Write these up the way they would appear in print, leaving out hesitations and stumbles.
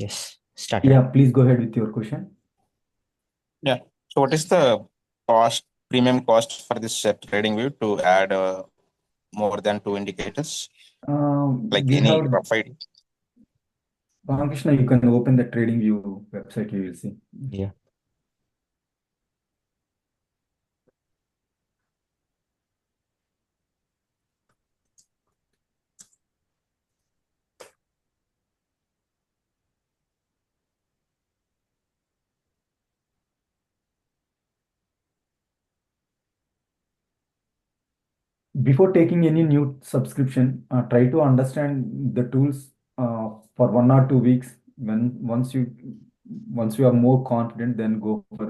Yes, started. Yeah, please go ahead with your question. Yeah. So what is the premium cost for this trading view to add more than two indicators? Like We any have, rough idea? Krishna, you can open the TradingView website, you will see. Yeah. Before taking any new subscription, try to understand the tools for 1 or 2 weeks. Once you are more confident, then go for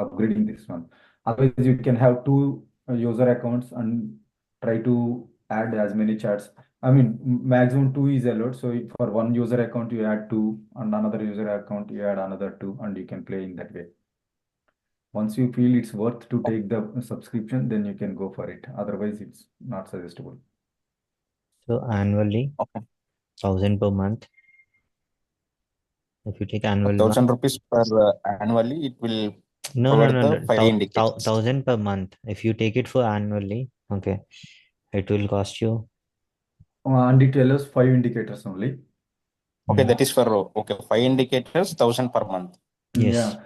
upgrading this one. Otherwise, you can have two user accounts and try to add as many charts. I mean, maximum two is allowed. So for one user account, you add two, and another user account, you add another two, and you can play in that way. Once you feel it's worth to take the subscription, then you can go for it. Otherwise, it's not suggestible. So annually, Okay. 1,000 per month. If you take annual 1,000 rupees per annually, it will no, provide the five indicators. 1,000 per month. If you take it for annually, okay, it will cost you. And it tells us 5 indicators only. Okay, Mm. that is for okay 5 indicators, 1,000 per month. Yes. Yeah.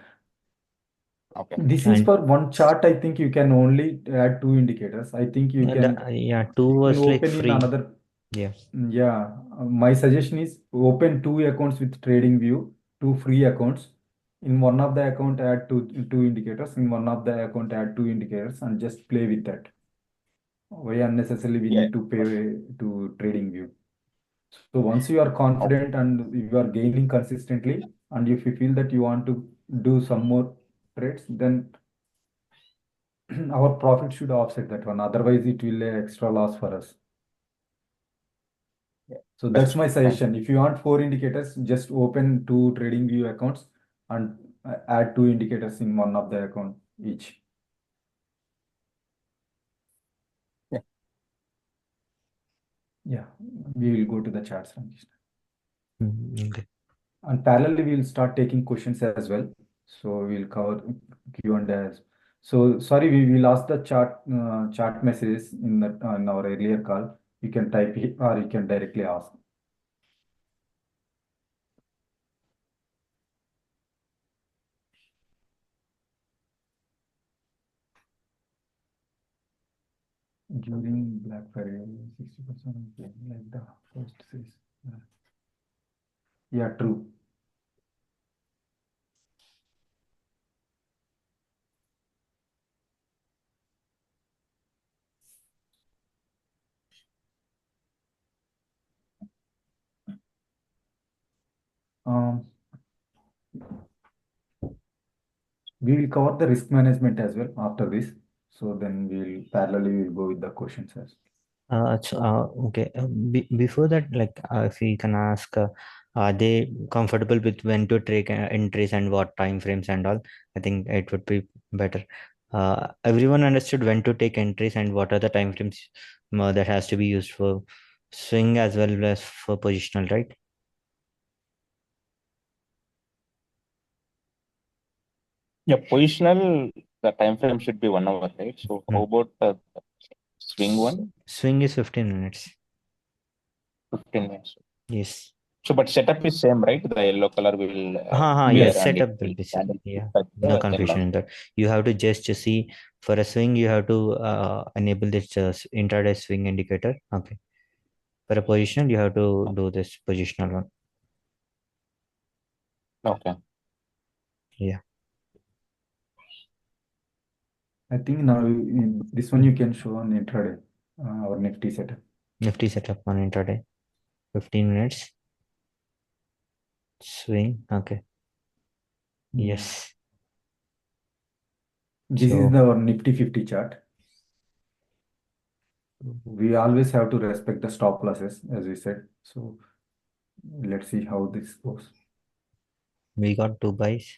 Okay. This is And for one chart. I think you can only add two indicators. I think you can yeah, two was like open in free. another. Yeah. Yeah. My suggestion is open two accounts with TradingView, two free accounts. In one of the account, add two indicators. In one of the account, add two indicators, and just play with that. Why unnecessarily we Yeah. need to pay to TradingView? So once you are Okay. confident and you are gaining consistently, and if you feel that you want to do some more trades, then our profit should offset that one. Otherwise, it will extra loss for us. Yeah. So that's That's my fine. suggestion. If you want four indicators, just open two TradingView accounts and add two indicators in one of the account each. Yeah. Yeah, we will go to the charts, Ramkesh. Okay. And parallelly, we'll start taking questions as well. So we'll cover Q&A as. So sorry, we lost the chart messages in our earlier call. You can type it or you can directly ask. During Black Friday, 60% like the first says. Yeah, true. Um, we will cover the risk management as well after this. So then we'll go with the questions as Okay. Before that, like, if we can ask, are they comfortable with when to take entries and what time frames and all? I think it would be better. Everyone understood when to take entries and what are the time frames that has to be used for swing as well as for positional, right? Yeah, positional, the time frame should be 1 hour, right? So Hmm. how about swing one? Swing is 15 minutes. 15 minutes. Yes. So, but setup is same, right? The yellow color will be Yes, there and it setup will will be same. stand Yeah, at no the confusion yellow. in that. You have to just to see for a swing, you have to enable this intraday swing indicator. Okay. For a positional, you have to do this positional one. Okay. Yeah. I think now in this one you can show on intraday our Nifty setup. Nifty setup on intraday. 15 minutes. Swing. Okay. Yeah. Yes. This is So the Nifty 50 chart. We always have to respect the stop losses, as we said. So let's see how this goes. we got two buys.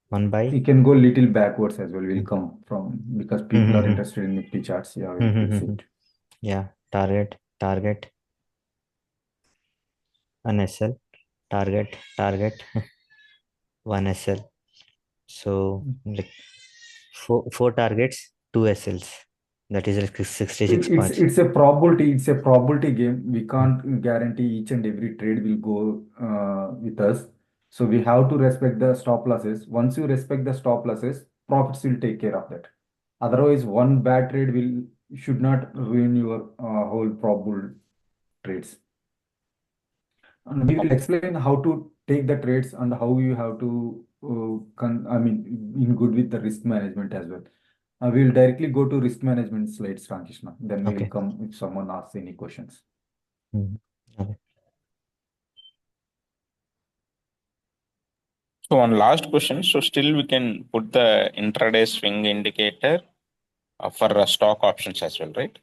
One buy. We can go little backwards as well. We'll come from because people are Mm-hmm. interested in Nifty charts. Yeah, we'll see it. Yeah. Target. An SL. target, one SL. So like four targets, two SLs. That is like 66 points. It's a probability. It's a probability game. We can't guarantee each and every trade will go with us. So we have to respect the stop losses. Once you respect the stop losses, profits will take care of that. Otherwise, one bad trade will should not ruin your whole probable trades. And we will explain how to take the trades and how you have to, in good with the risk management as well. We will directly go to risk management slides, Ramkrishna. Then we will Okay. come if someone asks any questions. Mhm. Okay. So one last question. So still we can put the intraday swing indicator for stock options as well, right?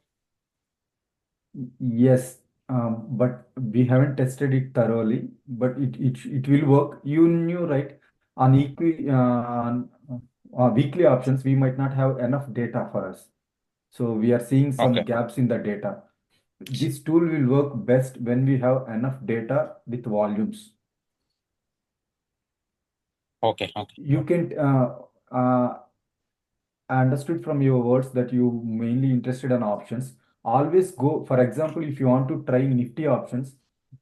Yes, but we haven't tested it thoroughly, but it will work. You knew, right? On weekly options, we might not have enough data for us. So we are seeing some Okay. gaps in the data. This tool will work best when we have enough data with volumes. Okay. Okay. You can, I understood from your words that you mainly interested in options. Always go, for example, if you want to try Nifty options,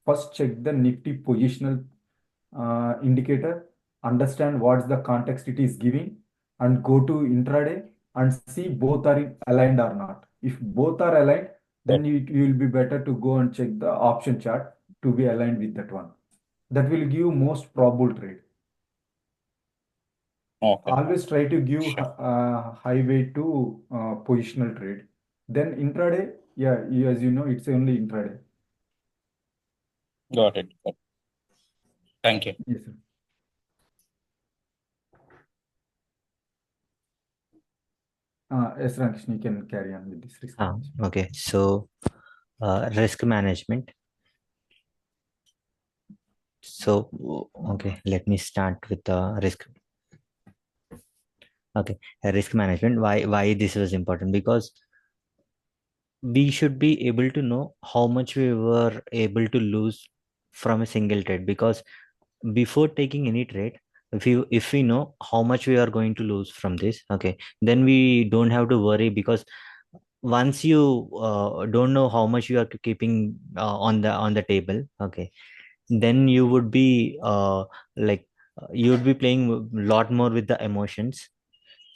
first check the Nifty positional indicator, understand what's the context it is giving, and go to intraday and see both are aligned or not. If both are aligned, then you will be better to go and check the option chart to be aligned with that one. That will give most probable trade. Okay. Always try to give Sure. high weight to positional trade. Then intraday, yeah, as you know, it's only intraday. Got it. Thank you. Yes, sir. Yes, Ramkrishna, you can carry on with this risk management. Okay. So risk management. So okay, let me start with the risk. Okay, risk management. Why this was important? Because we should be able to know how much we were able to lose from a single trade. Because before taking any trade, if we know how much we are going to lose from this, okay, then we don't have to worry. Because once you don't know how much you are keeping on the table, okay, then you would be like you would be playing a lot more with the emotions.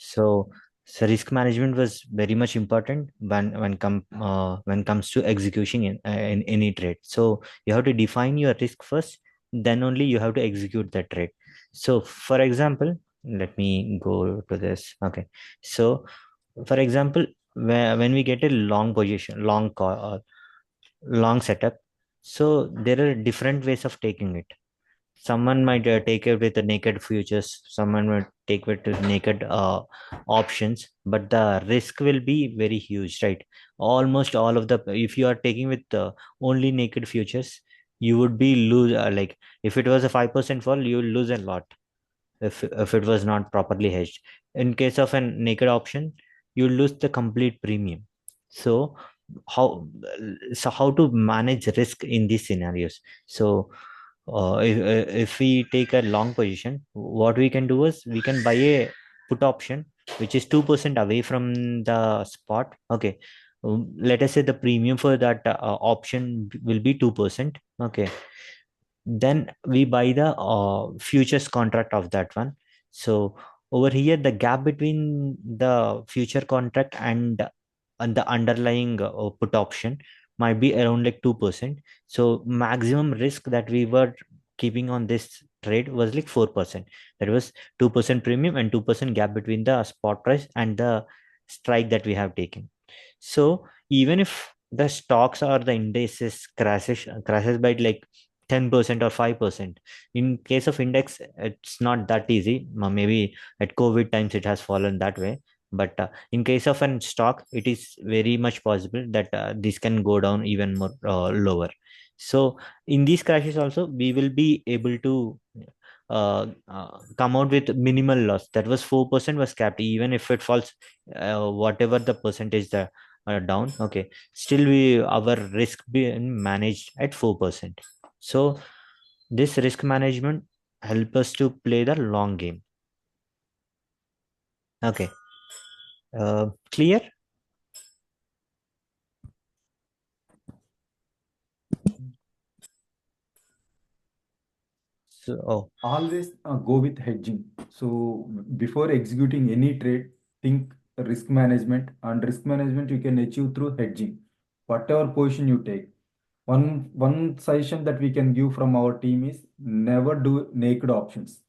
So, so risk management was very much important when comes to execution in any trade. So you have to define your risk first, then only you have to execute the trade. So for example, let me go to this. Okay, so for example, when we get a long position, long setup, so there are different ways of taking it. Someone might take it with the naked futures, someone might take it with naked options, but the risk will be very huge, right? Almost all of the, if you are taking with only naked futures, you would be lose like if it was a 5% fall, you will lose a lot if it was not properly hedged. In case of a naked option, you lose the complete premium. So how how to manage risk in these scenarios? So if we take a long position, what we can do is we can buy a put option which is 2% away from the spot. Okay. Let us say the premium for that option will be 2%. Okay, then we buy the futures contract of that one. So over here the gap between the future contract and the underlying put option might be around like 2%. So maximum risk that we were keeping on this trade was like 4%. That was 2% premium and 2% gap between the spot price and the strike that we have taken. So even if the stocks or the indices crashes by like 10% or 5%, in case of index it's not that easy. Maybe at COVID times it has fallen that way, but in case of an stock it is very much possible that this can go down even more lower. So in these crashes also we will be able to come out with minimal loss. That was 4% was capped. Even if it falls whatever the percentage the down, okay, still we our risk being managed at 4%. So This risk management help us to play the long game. Okay. Clear? So, oh, Always go with hedging. So before executing any trade, think risk management, and risk management you can achieve through hedging. Whatever position you take. One suggestion that we can give from our team is never do naked options.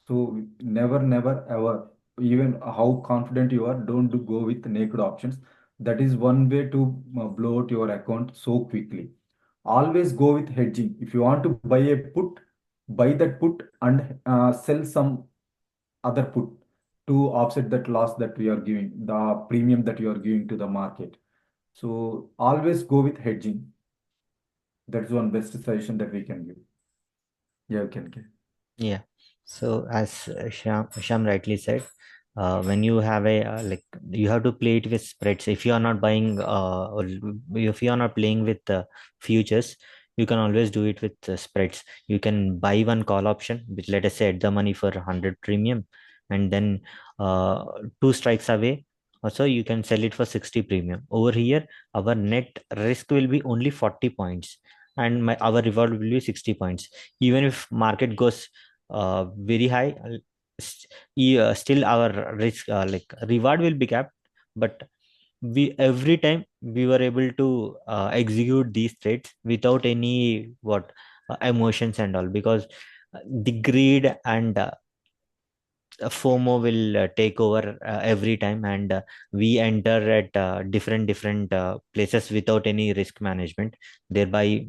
So never, never, ever, even how confident you are, don't go with naked options. That is one way to blow out your account so quickly. Always go with hedging. If you want to buy a put, buy that put and sell some other put to offset that loss that we are giving, the premium that you are giving to the market. So always go with hedging. That's one best suggestion that we can give. Yeah, you can give. yeah. So as Sham rightly said, when you have a like you have to play it with spreads. If you are not buying or if you are not playing with futures, you can always do it with spreads. You can buy one call option, which let us say at the money for 100 premium, and then uh, two strikes away. Also, you can sell it for 60 premium. Over here, our net risk will be only 40 points, and our reward will be 60 points. Even if market goes very high, still our risk like reward will be capped, but we every time we were able to execute these trades without any what emotions and all, because the greed and FOMO will take over every time, and we enter at different places without any risk management. Thereby,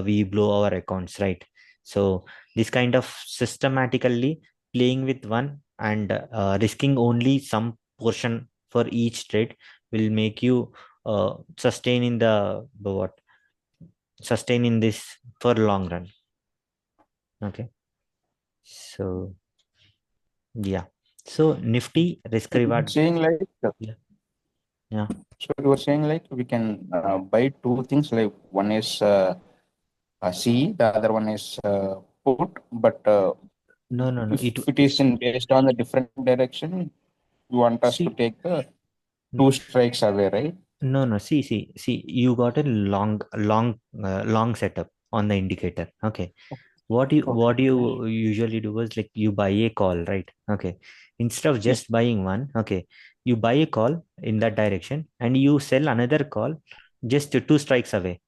we blow our accounts, right? So this kind of systematically playing with one and risking only some portion for each trade will make you sustain in the what sustain in this for long run. Okay, so yeah, so nifty risk So you were reward. saying like, Yeah. Yeah. so you were saying like we can buy two things, like one is C, the other one is put, but No, no, no. if it is in based on the different direction, you want us to See, take the two strikes away, right? no, no. See. You got a long setup on the indicator. Okay. Okay. What you usually do is like you buy a call, right? Okay. Instead of Yes. just buying one, okay, you buy a call in that direction and you sell another call just two strikes away.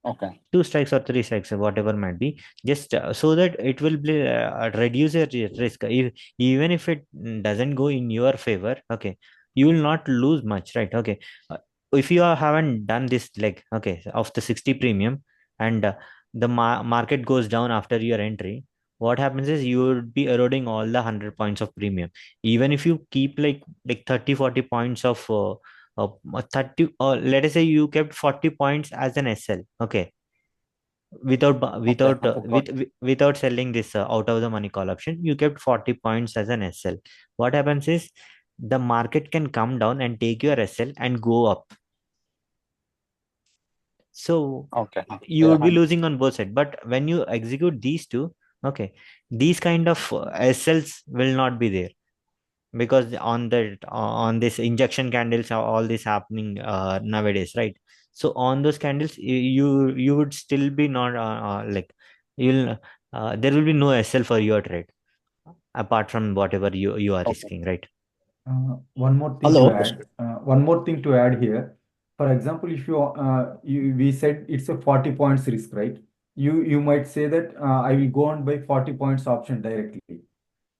Okay. Two strikes or three strikes, whatever might be, just so that it will be reduce your risk. Even if it doesn't go in your favor, okay, you will not lose much, right? Okay. Uh, if you haven't done this leg, okay, of the 60 premium, and the market goes down after your entry, what happens is you would be eroding all the 100 points of premium. Even if you keep like 30-40 points of 30, or let us say you kept 40 points as an SL, okay, without Okay. without Okay. Got without selling this out of the money call option, you kept 40 points as an SL. What happens is the market can come down and take your SL and go up, so okay. you Yeah. would be losing on both sides. But when you execute these two, okay, these kind of SLs will not be there, because on this injection candles are all this happening nowadays, right? So on those candles, you would still be not like you'll there will be no SL for your trade apart from whatever you are Okay. risking, right? One more thing to Hello. add. One more thing to add here. For example, if we said it's a 40 points risk, right? You might say that I will go on by 40 points option directly,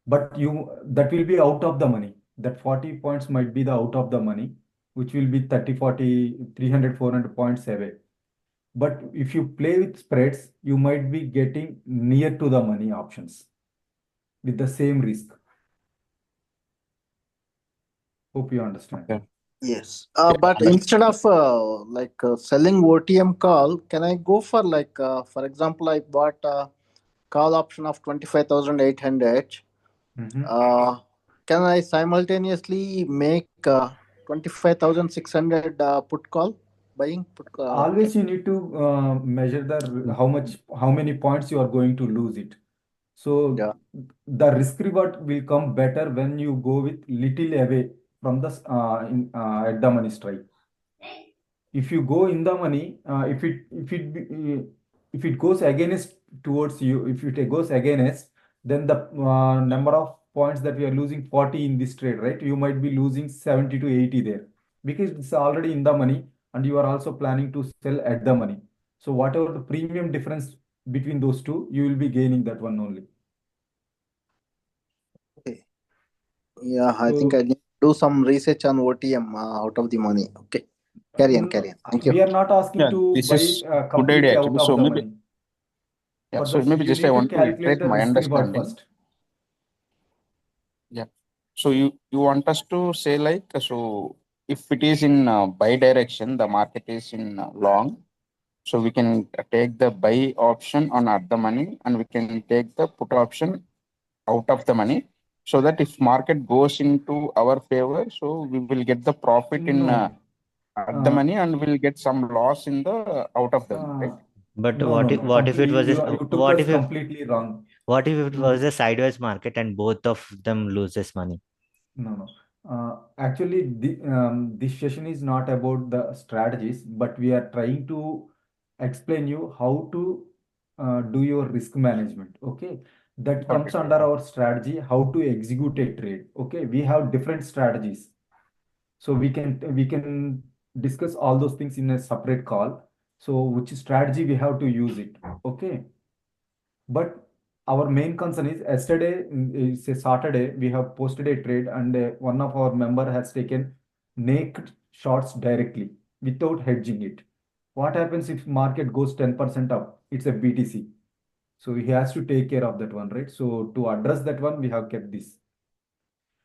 but you that will be out of the money. That 40 points might be the out of the money, which will be 30, 40, 300, 400 points away. But if you play with spreads, you might be getting near to the money options with the same risk. Hope you understand. Okay. Yes. Yeah, But instead of selling OTM call, can I go for for example, I bought a call option of 25,800. Mhm. Uh, can I simultaneously make 25,600 put call? buying put call? Always you need to measure the how many points you are going to lose it. So Yeah. the risk reward will come better when you go with little away from the at the money strike. If you go in the money, if it goes against towards you, if it goes against, then the number of points that we are losing 40 in this trade, right? You might be losing 70 to 80 there because it's already in the money and you are also planning to sell at the money. So whatever the premium difference between those two, you will be gaining that one only. Okay. Yeah, I think So I need to do some research on OTM out of the money. Okay. Carry on, carry on. Thank you. we are not asking Yeah, to this buy is good completely idea out actually. of So the maybe, money. yeah, For so that, maybe you just I need to want to calculate iterate the my risk reward understanding. first. Yeah. So you want us to say like, so if it is in buy direction, the market is in long, so we can take the buy option on at the money and we can take the put option out of the money, so that if market goes into our favor, so we will get the profit in No, at the uh, money and we'll get some loss in the out of the money, uh, right? But no, no, no. what if it was You took us completely wrong. what if it You was a sideways market and both of them loses money? No, no. Actually, this session is not about the strategies, but we are trying to explain you how to do your risk management. Okay, that Got it. comes under our strategy, how to execute a trade. Okay, we have different strategies, so we can discuss all those things in a separate call. So, which strategy we have to use it. Okay. But our main concern is yesterday, it's a Saturday, we have posted a trade and one of our member has taken naked shots directly without hedging it. What happens if market goes 10% up? It's a BTC. So he has to take care of that one, right? So to address that one, we have kept this.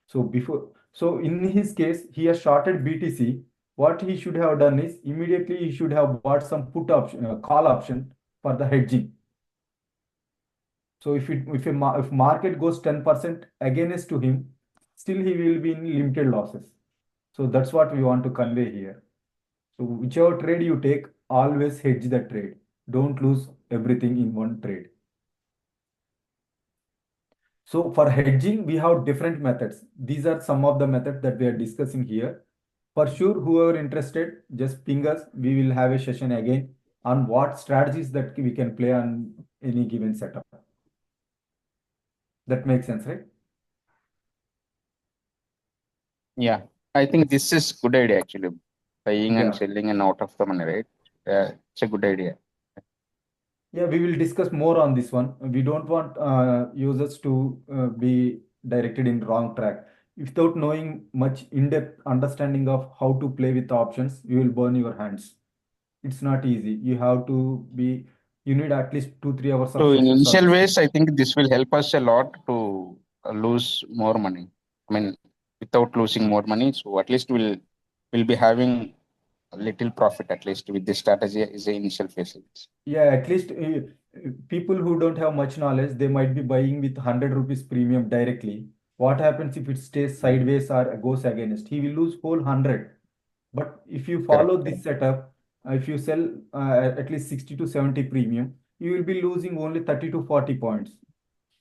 So in his case, he has shorted BTC. What he should have done is immediately he should have bought some put option, call option for the hedging. So if market goes 10% against to him, still he will be in limited losses. So that's what we want to convey here. So whichever trade you take, always hedge the trade. Don't lose everything in one trade. So for hedging, we have different methods. These are some of the methods that we are discussing here. For sure, whoever interested, just ping us. We will have a session again on what strategies that we can play on any given setup. That makes sense, right? Yeah, I think this is good idea actually, buying and Yeah. selling and out of the money, right? Yeah, it's a good idea. Yeah, we will discuss more on this one. We don't want users to be directed in wrong track. Without knowing much in-depth understanding of how to play with options, you will burn your hands. It's not easy. You need at least 2-3 hours of So in sessions on initial this one. ways, I think this will help us a lot to lose more money. I mean, without losing more money, so at least we'll be having a little profit at least with this strategy is the initial phase. Yeah, at least people who don't have much knowledge, they might be buying with 100 rupees premium directly. What happens if it stays sideways or goes against? He will lose whole 100. But if you Correct, follow correct. this setup, if you sell at least 60 to 70 premium, you will be losing only 30 to 40 points.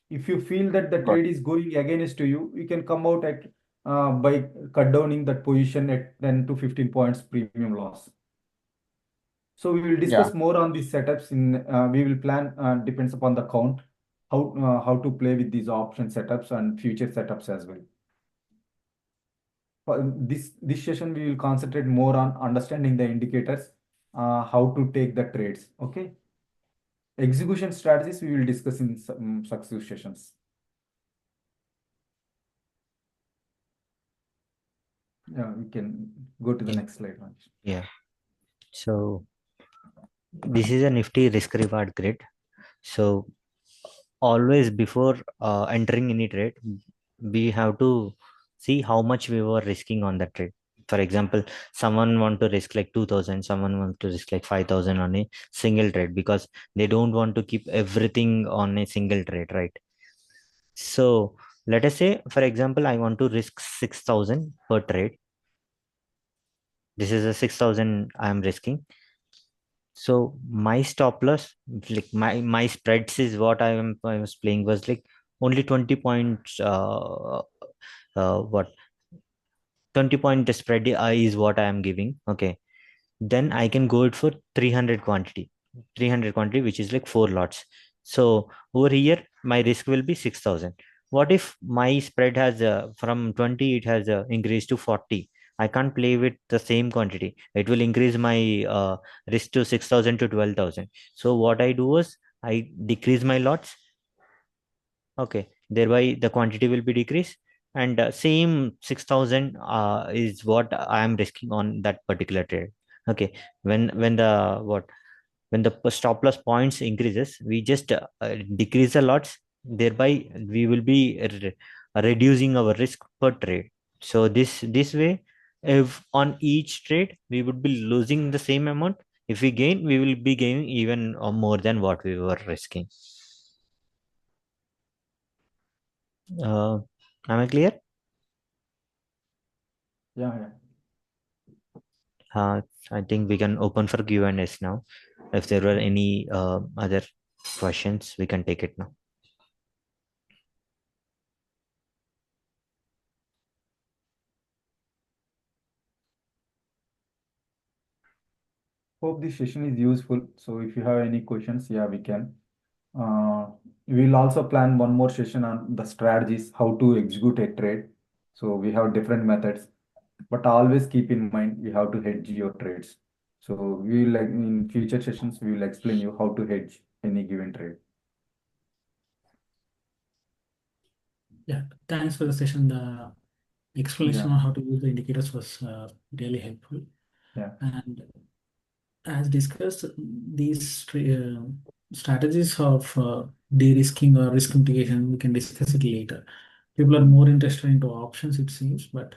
If you feel that the Got trade is going against to you, you can come out at by cut downing that position at 10 to 15 points premium loss. So we will Yeah, discuss more on these setups we will plan depends upon the count how to play with these option setups and future setups as well. For this session we will concentrate more on understanding the indicators, how to take the trades. Okay. Execution strategies we will discuss in some successive sessions. Yeah, we can go to the Yeah. next slide, Manish. Yeah. So this is a nifty risk reward grid. So always before entering any trade, we have to see how much we were risking on that trade. For example, someone want to risk like 2000, someone want to risk like 5000 on a single trade because they don't want to keep everything on a single trade, right? So let us say, for example, I want to risk 6000 per trade. This is a 6,000 I am risking. So my stop loss, like my spreads is what I was playing was like only 20 points. What 20 point spread is what I am giving. Okay, then I can go it for 300 quantity, which is like 4 lots. So over here, my risk will be 6,000. What if my spread has from 20, it has increased to 40? I can't play with the same quantity. It will increase my risk to 6,000 to 12,000. So what I do is I decrease my lots. Okay, thereby the quantity will be decreased, and same 6,000 is what I am risking on that particular trade. Okay, when the what when the stop loss points increases, we just decrease the lots. Thereby, we will be reducing our risk per trade. So this way, if on each trade we would be losing the same amount, if we gain, we will be gaining even more than what we were risking. Uh, am I clear? Yeah. Uh, I think we can open for Q&As now. If there were any other questions, we can take it now. Hope this session is useful. So if you have any questions, yeah, we can. Uh, we'll also plan one more session on the strategies, how to execute a trade. So we have different methods, but always keep in mind you have to hedge your trades. So we will, like in future sessions, we will explain you how to hedge any given trade. Yeah, thanks for the session. The explanation on how to use the indicators was really helpful. Yeah. And as discussed, these strategies of de-risking or risk mitigation, we can discuss it later. People are more interested into options, it seems, but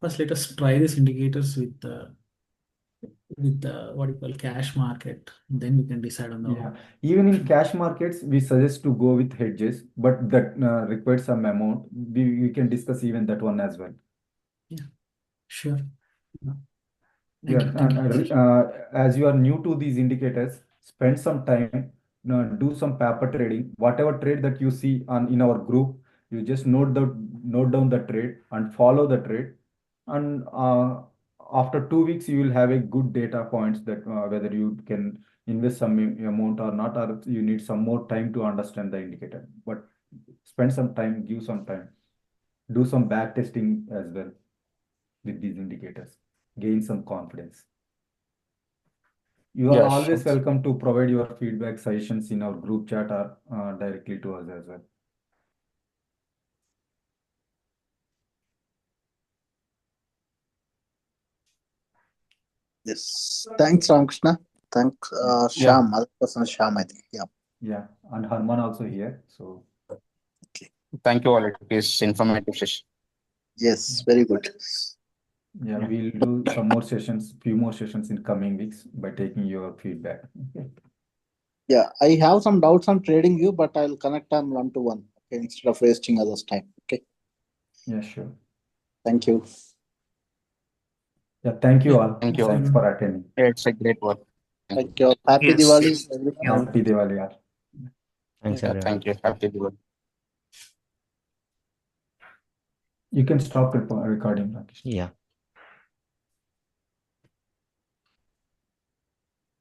first let us try these indicators with the what you call cash market. Then we can decide on the Yeah, even in cash markets, we suggest to go with hedges, but that requires some amount. We can discuss even that one as well. Yeah, sure. Yeah, Thank you. and as you are new to these indicators, spend some time, do some paper trading. Whatever trade that you see on in our group, you just note down the trade and follow the trade. And after 2 weeks, you will have a good data points that whether you can invest some amount or not, or you need some more time to understand the indicator. But spend some time, give some time, do some back testing as well with these indicators, gain some confidence. You are Yes. always welcome to provide your feedback suggestions in our group chat or directly to us as well. Yes. Thanks, Ramakrishna. Thanks, Sham. Other person is Sham, I think. Yeah. Yeah, and Harman also here. So Thank you all. It is informative session. Yes, very good. yeah, we'll do some more sessions, few more sessions in coming weeks by taking your feedback. Okay. Yeah, I have some doubts on TradingView, but I'll connect on one-to-one, okay, instead of wasting others' time. Okay. Yeah, sure. Thank you. Yeah, thank you all. Thank you. Thanks for attending. Yeah, it's a great work. Thank you. Happy Yes. Diwali, everyone. Happy Diwali all. Thanks, Yeah, everyone. thank you. Happy Diwali. You can stop recording, Rakesh. Yeah.